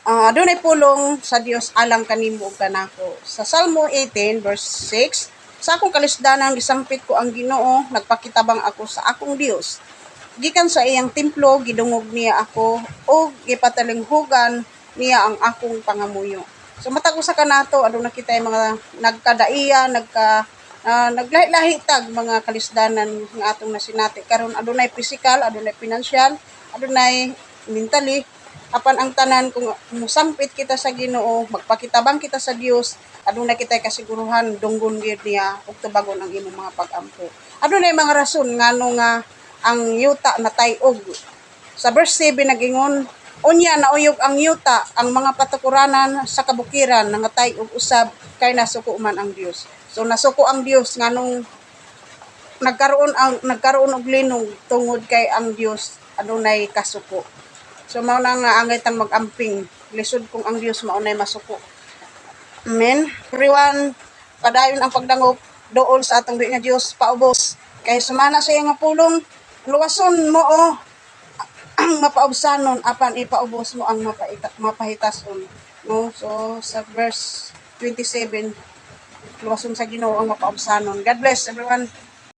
Adunay pulong sa Dios alang kanimo ug kanako. Sa Salmo 18 verse 6, sa akong kalisdanan gisampit ko ang Ginoo, nagpakitabang ako sa akong Dios. Gikan sa iyang templo gidungog niya ako ug gipatalinghugan niya ang akong pangamuyo. So matag usa kanato aduna kita mga nagkadaiya, naglahi-lahi tag mga kalisdanan nga atong nasinati karon adunay physical, adunay financial, adunay mentally apan ang tanan kung musampit kita sa Ginoo, magpakitabang kita sa Dios, adunay kitay kasiguruhan dunggon gyud niya ug tubagon ang imong mga pag-ampo. Adunay mga rason ngano nga ang yuta natay-og. Sa verse 7 nagingon, unya nauyog ang yuta, ang mga patukuranan sa kabukiran nangatay og usab kay nasuko man ang Dios. So nasuko ang Dios nganong nagkaroon og linog tungod kay ang Dios adunay kasuko. So mao na nga angay tang mag-amping, lisod kung ang Dios mao nay masuko. Amen. Everyone, padayon ang pagdangop dool sa atong nga Dios paubos kay sumana sa iyang pulong, luwason mo ang mapaubsanon apan ipaubos mo ang mapahitason. No? So sa verse 27, luwason sa Ginoo ang mapaubsanon. God bless everyone.